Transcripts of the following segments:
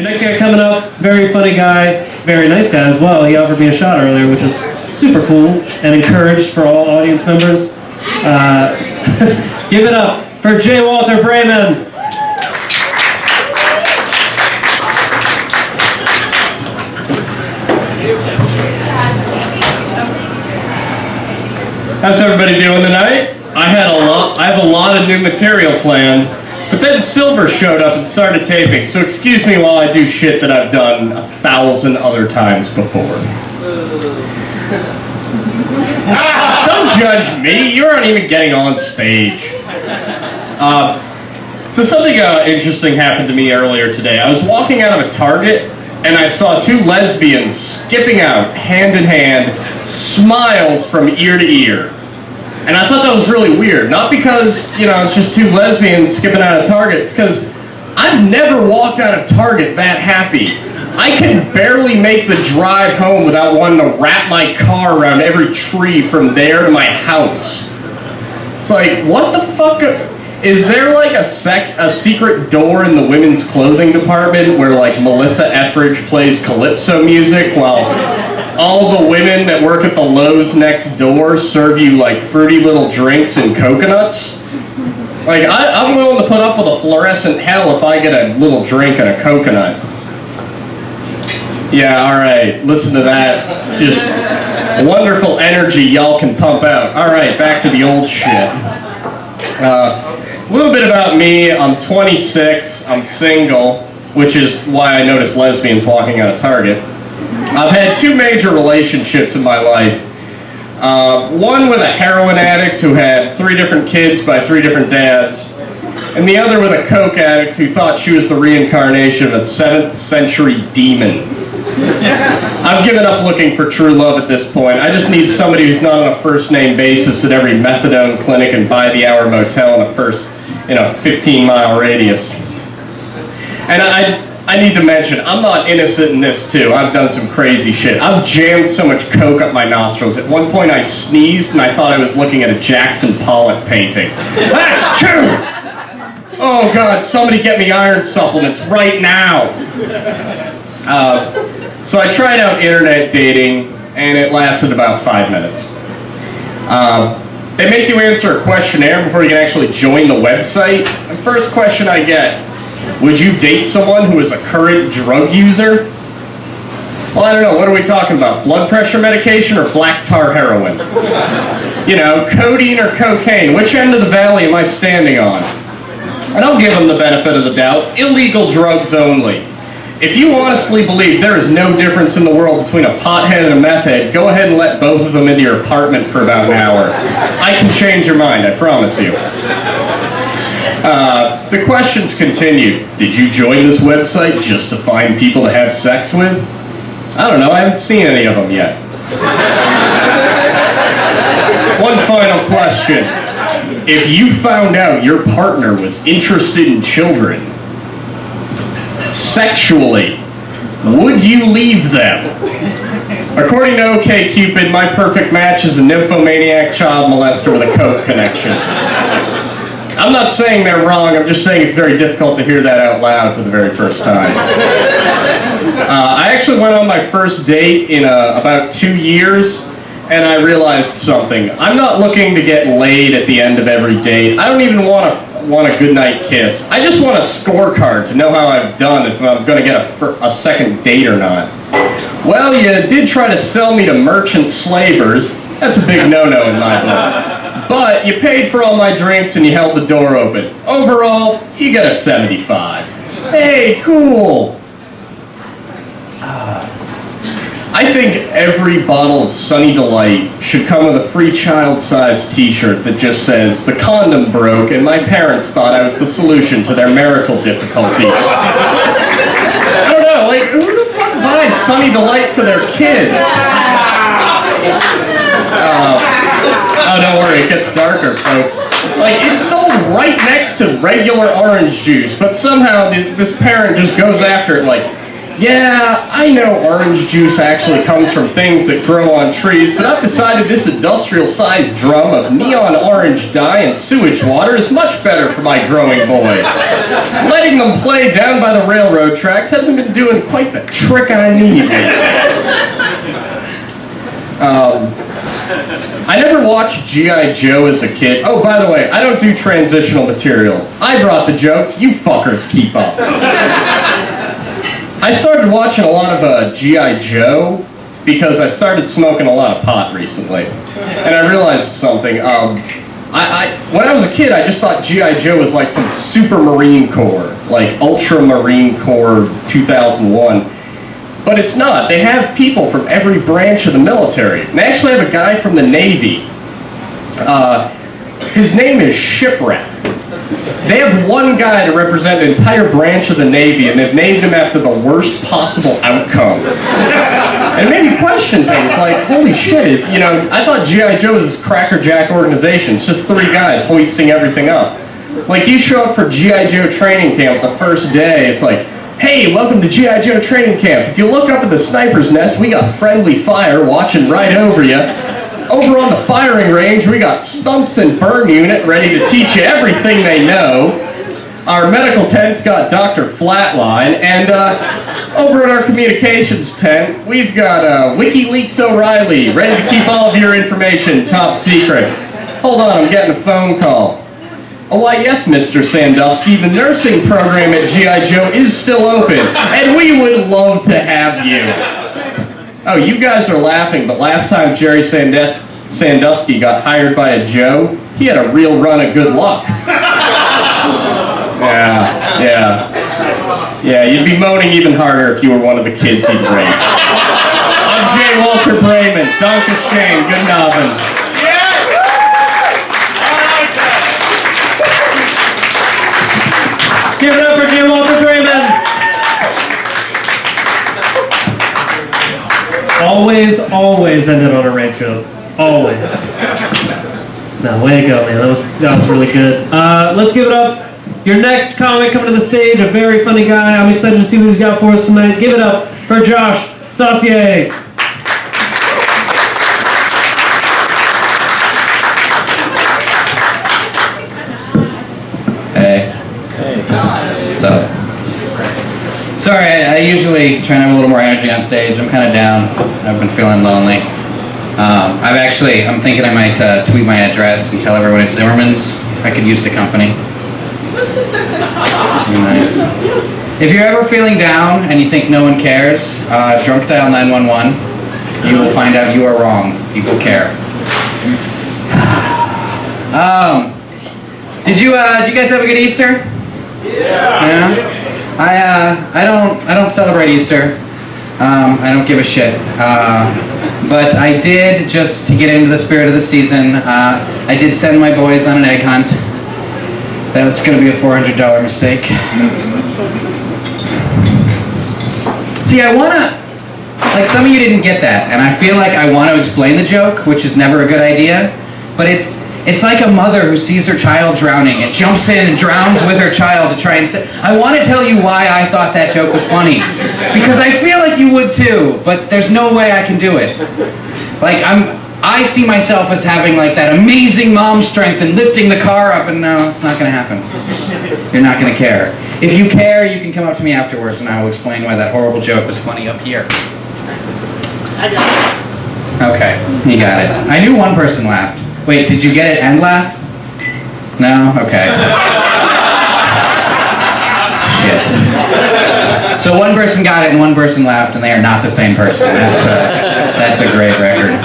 Next guy coming up, very funny guy, very nice guy as well. He offered me a shot earlier, which is super cool and encouraged for all audience members. Give it up for J Walter Braman. How's everybody doing tonight? I have a lot of new material planned, but then Silver showed up and started taping, so excuse me while I do shit that I've done 1,000 other times before. Don't judge me, you aren't even getting on stage. So something interesting happened to me earlier today. I was walking out of a Target, and I saw two lesbians skipping out, hand in hand, smiles from ear to ear. And I thought that was really weird. Not because, it's just two lesbians skipping out of Target. It's because I've never walked out of Target that happy. I can barely make the drive home without wanting to wrap my car around every tree from there to my house. It's like, what the fuck? Is there like a secret door in the women's clothing department where like Melissa Etheridge plays calypso music while all the women that work at the Lowe's next door serve you like fruity little drinks and coconuts? Like I'm willing to put up with a fluorescent hell if I get a little drink and a coconut. Yeah, alright, listen to that. Just wonderful energy y'all can pump out. Alright, back to the old shit. A little bit about me. I'm 26, I'm single, which is why I noticed lesbians walking out of Target. I've had two major relationships in my life. One with a heroin addict who had 3 different kids by 3 different dads, and the other with a coke addict who thought she was the reincarnation of a 7th century demon. I've given up looking for true love at this point. I just need somebody who's not on a first name basis at every methadone clinic and by the hour motel in a 15-mile radius. And I need to mention, I'm not innocent in this too. I've done some crazy shit. I've jammed so much coke up my nostrils. At one point I sneezed and I thought I was looking at a Jackson Pollock painting. Achoo! Oh God, somebody get me iron supplements right now. So I tried out internet dating and it lasted about 5 minutes. They make you answer a questionnaire before you can actually join the website. The first question I get, would you date someone who is a current drug user? Well, I don't know, what are we talking about? Blood pressure medication or black tar heroin? Codeine or cocaine? Which end of the valley am I standing on? I don't give them the benefit of the doubt. Illegal drugs only. If you honestly believe there is no difference in the world between a pothead and a meth head, go ahead and let both of them into your apartment for about an hour. I can change your mind, I promise you. The questions continue. Did you join this website just to find people to have sex with? I don't know, I haven't seen any of them yet. One final question. If you found out your partner was interested in children, sexually, would you leave them? According to OkCupid, my perfect match is a nymphomaniac child molester with a coke connection. I'm not saying they're wrong, I'm just saying it's very difficult to hear that out loud for the very first time. I actually went on my first date in about 2 years, and I realized something. I'm not looking to get laid at the end of every date. I don't even want a goodnight kiss. I just want a scorecard to know how I've done if I'm going to get a second date or not. Well, you did try to sell me to merchant slavers. That's a big no-no in my book. But you paid for all my drinks and you held the door open. Overall, you get a 75. Hey, cool. I think every bottle of Sunny Delight should come with a free child-sized t-shirt that just says, "The condom broke and my parents thought I was the solution to their marital difficulties." I don't know, like, who the fuck buys Sunny Delight for their kids? Oh, don't worry, it gets darker, folks. Like, it's sold right next to regular orange juice, but somehow this parent just goes after it like, Yeah, I know orange juice actually comes from things that grow on trees, but I've decided this industrial-sized drum of neon orange dye and sewage water is much better for my growing boys. Letting them play down by the railroad tracks hasn't been doing quite the trick I need. I never watched G.I. Joe as a kid. Oh, by the way, I don't do transitional material. I brought the jokes, you fuckers keep up. I started watching a lot of G.I. Joe because I started smoking a lot of pot recently. And I realized something. When I was a kid, I just thought G.I. Joe was like some super Marine Corps, like Ultra Marine Corps 2001. But it's not. They have people from every branch of the military. And they actually have a guy from the Navy. His name is Shipwreck. They have one guy to represent an entire branch of the Navy, and they've named him after the worst possible outcome. And it made me question things like, holy shit, I thought G.I. Joe was this crackerjack organization. It's just 3 guys hoisting everything up. Like, you show up for G.I. Joe training camp the first day, it's like, hey, welcome to G.I. Joe training camp. If you look up at the sniper's nest, we got friendly fire watching right over you. Over on the firing range, we got Stumps and Burn Unit ready to teach you everything they know. Our medical tent's got Dr. Flatline, and over at our communications tent, we've got WikiLeaks O'Reilly ready to keep all of your information top secret. Hold on, I'm getting a phone call. Oh, why, yes, Mr. Sandusky, the nursing program at G.I. Joe is still open, and we would love to have you. Oh, you guys are laughing, but last time Jerry Sandusky got hired by a Joe, he had a real run of good luck. Yeah, you'd be moaning even harder if you were one of the kids he'd raped. I'm J Walter Braman, Danke Shane, good nobbin'. Give it up for J Walter Braman. Always ended on a rape joke. Always. No, way to go, man. That was really good. Let's give it up. Your next comic coming to the stage, a very funny guy. I'm excited to see what he's got for us tonight. Give it up for Josh Saucier. Hey. What's up? Sorry, I usually try and have a little more energy on stage. I'm kind of down. I've been feeling lonely. I'm thinking I might tweet my address and tell everyone it's Zimmerman's. I could use the company. Nice. If you're ever feeling down and you think no one cares, drunk dial 911. You will find out you are wrong. People care. Did you guys have a good Easter? Yeah. I don't celebrate Easter. I don't give a shit. But I did, just to get into the spirit of the season, I did send my boys on an egg hunt. That's going to be a $400 mistake. See, I want to, like, some of you didn't get that, and I feel like I want to explain the joke, which is never a good idea, but it's like a mother who sees her child drowning and jumps in and drowns with her child to try and say, I want to tell you why I thought that joke was funny. Because I feel like you would too, but there's no way I can do it. Like, I see myself as having like that amazing mom strength and lifting the car up, and no, it's not going to happen. You're not going to care. If you care, you can come up to me afterwards and I will explain why that horrible joke was funny up here. I got it. Okay, you got it. I knew one person laughed. Wait, did you get it and laugh? No? Okay. Shit. So one person got it and one person laughed, and they are not the same person. That's a great record.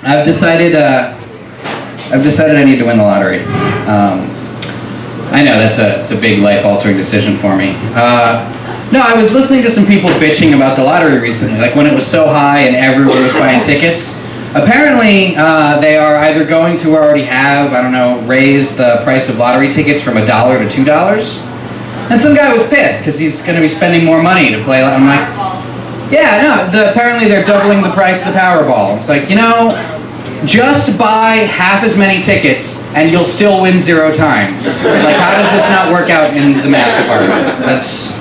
I've decided I need to win the lottery. I know it's a big life-altering decision for me. No, I was listening to some people bitching about the lottery recently, like when it was so high and everyone was buying tickets. Apparently, they are either going to or already have, I don't know, raised the price of lottery tickets from $1 to $2. And some guy was pissed because he's going to be spending more money to play. I'm like, yeah, no, apparently they're doubling the price of the Powerball. It's like, just buy half as many tickets and you'll still win 0 times. Like, how does this not work out in the math department? That's,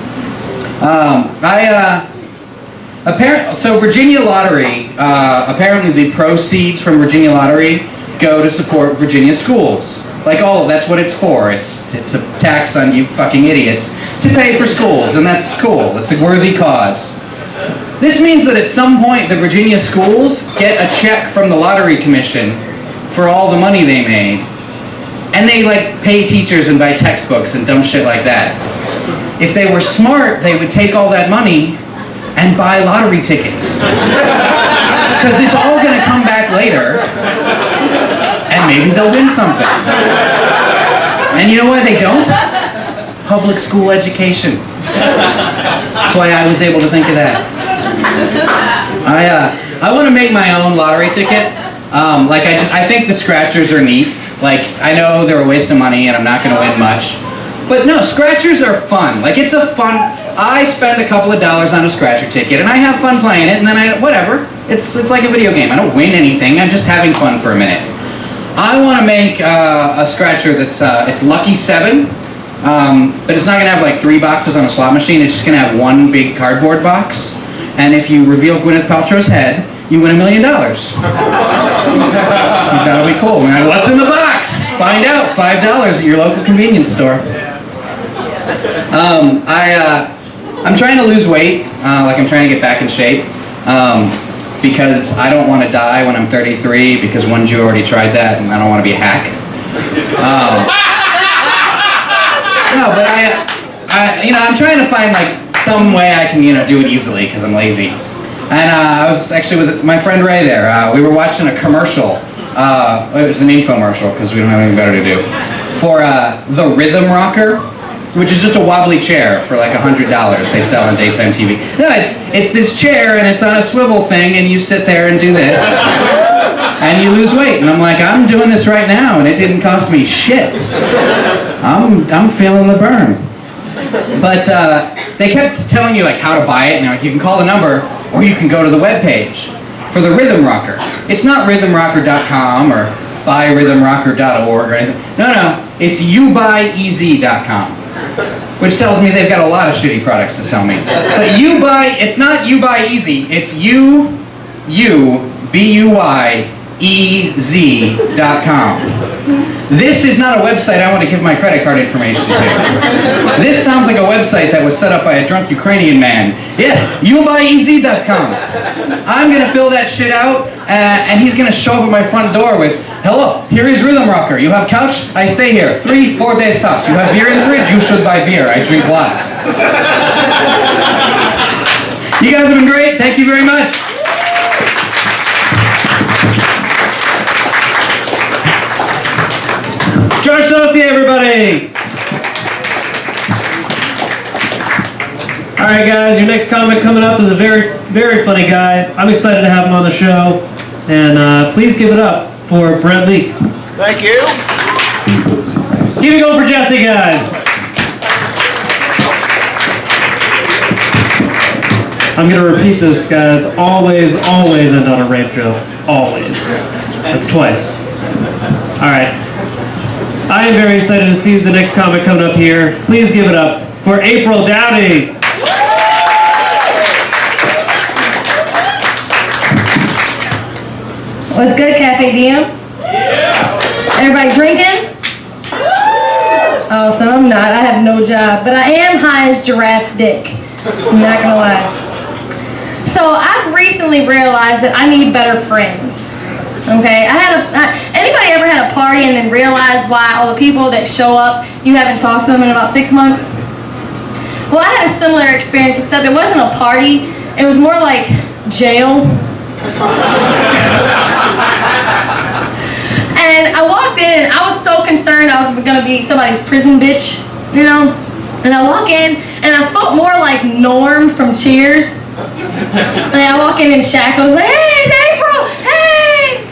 so Virginia Lottery, apparently the proceeds from Virginia Lottery go to support Virginia schools. Like, oh, that's what it's for. It's a tax on you fucking idiots to pay for schools, and that's cool. It's a worthy cause. This means that at some point the Virginia schools get a check from the Lottery Commission for all the money they made, and they like pay teachers and buy textbooks and dumb shit like that. If they were smart, they would take all that money and buy lottery tickets. Because it's all going to come back later, and maybe they'll win something. And you know why they don't? Public school education. That's why I was able to think of that. I want to make my own lottery ticket. I think the scratchers are neat. Like, I know they're a waste of money and I'm not going to win much. But no, scratchers are fun. Like, it's a fun... I spend a couple of dollars on a scratcher ticket and I have fun playing it, and then whatever. It's like a video game. I don't win anything. I'm just having fun for a minute. I want to make a scratcher that's it's Lucky 7, but it's not going to have like 3 boxes on a slot machine. It's just going to have 1 big cardboard box. And if you reveal Gwyneth Paltrow's head, you win $1 million. That'll be cool. Now, what's in the box? Find out. $5 at your local convenience store. I'm trying to lose weight. I'm trying to get back in shape. Because I don't want to die when I'm 33, because one Jew already tried that, and I don't want to be a hack. No, but I'm trying to find like some way I can, do it easily, because I'm lazy. And I was actually with my friend Ray there. We were watching a commercial. It was an infomercial, because we don't have anything better to do. For the Rhythm Rocker, which is just a wobbly chair for like $100 they sell on daytime TV. No, it's this chair and it's on a swivel thing, and you sit there and do this, and you lose weight. And I'm like, I'm doing this right now, and it didn't cost me shit. I'm feeling the burn. But they kept telling you like how to buy it, and like, you can call the number, or you can go to the webpage for the Rhythm Rocker. It's not rhythmrocker.com or buyrhythmrocker.org or anything. No, it's youbuyez.com. Which tells me they've got a lot of shitty products to sell me. But it's not You Buy Easy, it's BUYEZ.com. This is not a website I want to give my credit card information to. This sounds like a website that was set up by a drunk Ukrainian man. Yes, youbuyez.com. I'm going to fill that shit out, and he's going to show up at my front door with, hello, here is Rhythm Rocker. You have couch? I stay here. 3-4 days tops. You have beer in the fridge? You should buy beer. I drink lots. You guys have been great. Thank you very much. George Saucier, everybody! Alright guys, your next comic coming up is a very, very funny guy. I'm excited to have him on the show. And please give it up for Brent Leak. Thank you. Keep it going for Jesse, guys. I'm going to repeat this, guys. Always, always end on a rape joke. Always. That's twice. Alright. I am very excited to see the next comic coming up here. Please give it up for April Dowdy. What's good, Cafe Diem? Everybody drinking? Oh, so I'm not. I have no job. But I am high as giraffe dick. I'm not gonna lie. So I've recently realized that I need better friends. Okay, anybody ever had a party and then realized why all the people that show up, you haven't talked to them in about 6 months? Well, I had a similar experience, except it wasn't a party. It was more like jail. And I walked in and I was so concerned I was gonna be somebody's prison bitch, And I walk in and I felt more like Norm from Cheers. And I walk in shackles, like, hey, it's April, hey!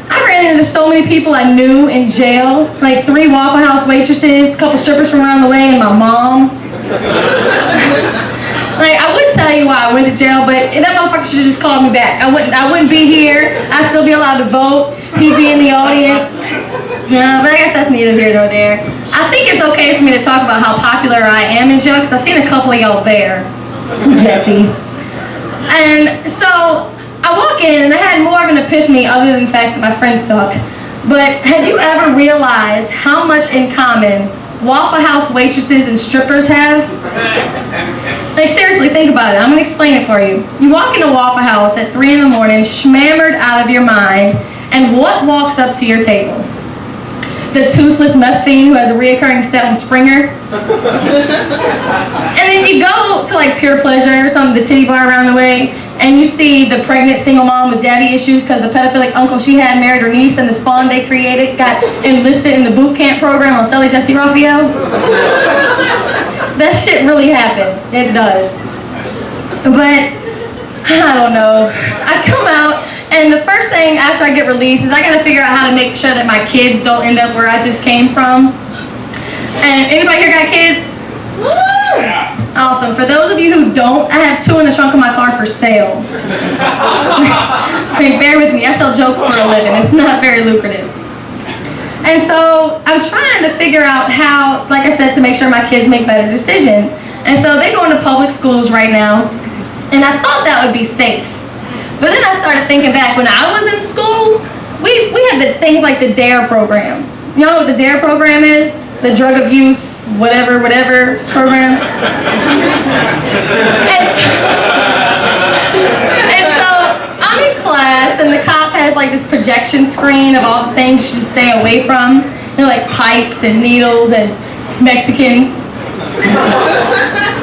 I ran into so many people I knew in jail, like 3 Waffle House waitresses, a couple strippers from around the way, and my mom. Like, I would tell you why I went to jail, but that motherfucker should have just called me back. I wouldn't be here. I'd still be allowed to vote. he'd be in the audience. But I guess that's neither here nor there. I think it's okay for me to talk about how popular I am in jokes. I've seen a couple of y'all there. Jesse. And so I walk in and I had more of an epiphany other than the fact that my friends suck. But have you ever realized how much in common Waffle House waitresses and strippers have? Like, seriously, think about it. I'm going to explain it for you. You walk into Waffle House at 3 in the morning, schmammered out of your mind, and what walks up to your table? The toothless meth fiend who has a reoccurring set on Springer. And then you go to like Pure Pleasure or something, the titty bar around the way, and you see the pregnant single mom with daddy issues because the pedophilic uncle she had married her niece, and the spawn they created got enlisted in the boot camp program on Sally Jesse Raphael. That shit really happens. It does. But I don't know. I come out, and the first thing after I get released is I gotta figure out how to make sure that my kids don't end up where I just came from. And anybody here got kids? Woo! Yeah. Awesome. For those of you who don't, I have 2 in the trunk of my car for sale. I mean, bear with me. I tell jokes for a living. It's not very lucrative. And so I'm trying to figure out how, like I said, to make sure my kids make better decisions. And so they go into public schools right now, and I thought that would be safe. But then I started thinking back, when I was in school, we had the things like the DARE program. You know what the DARE program is? The drug abuse, whatever program. And so I'm in class, and the cop has like this projection screen of all the things you should stay away from. You know, like pipes and needles and Mexicans.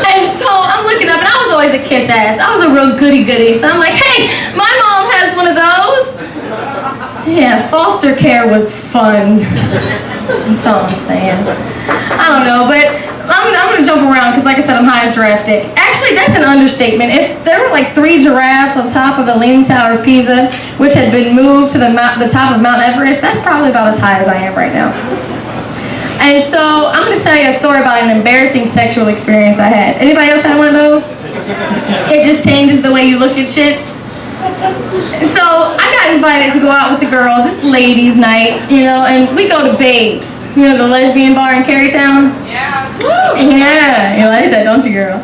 And so I'm looking up, and I was always a kiss ass. I was a real goody-goody. So I'm like, hey, my mom has one of those. Yeah, foster care was fun. That's all I'm saying. I don't know, but I'm going to jump around because, like I said, I'm high as giraffe dick. Actually, that's an understatement. If there were like 3 giraffes on top of the Leaning Tower of Pisa, which had been moved to the top of Mount Everest, that's probably about as high as I am right now. And so I'm going to tell you a story about an embarrassing sexual experience I had. Anybody else had one of those? It just changes the way you look at shit. So I got invited to go out with the girls. It's ladies' night, you know, and we go to Babes. You know, the lesbian bar in Carytown? Yeah. Yeah, you like that, don't you, girl?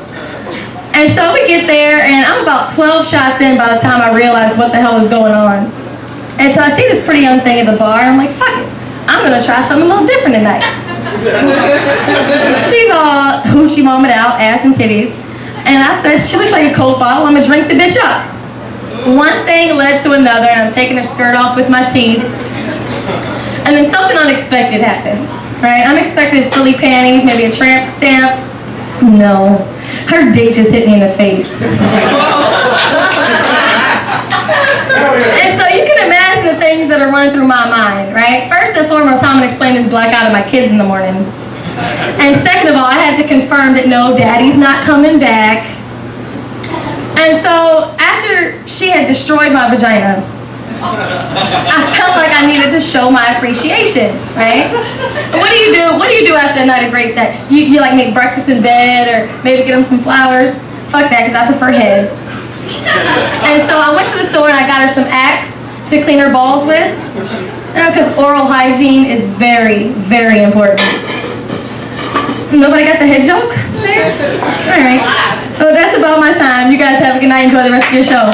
And so we get there, and I'm about 12 shots in by the time I realize what the hell is going on. And so I see this pretty young thing at the bar, and I'm like, fuck it. I'm going to try something a little different tonight. She's all hoochie mommed out, ass and titties. And I said, she looks like a Coke bottle. I'm going to drink the bitch up. One thing led to another, and I'm taking her skirt off with my teeth. And then something unexpected happens, right? Unexpected frilly panties, maybe a tramp stamp. No. Her date just hit me in the face. And so you can imagine the things that are running through my mind, right? First and foremost, how I'm going to explain this blackout to my kids in the morning. And second of all, I had to confirm that no, daddy's not coming back. And so after she had destroyed my vagina, I felt like I needed to show my appreciation, right? And what do you do? What do you do after a night of great sex? You like make breakfast in bed, or maybe get them some flowers? Fuck that, because I prefer head. And so I went to the store and I got her some Axe to clean her balls with. You know, because oral hygiene is very, very important. Nobody got the head joke there? All right. So that's about my time. You guys have a good night. Enjoy the rest of your show.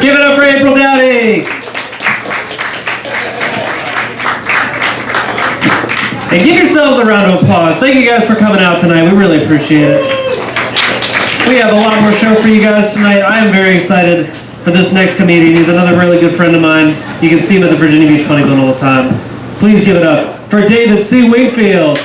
Give it up for April Dowdy. And give yourselves a round of applause. Thank you guys for coming out tonight. We really appreciate it. We have a lot more show for you guys tonight. I am very excited for this next comedian. He's another really good friend of mine. You can see him at the Virginia Beach Funny Bone all the time. Please give it up for David C. Wingfield.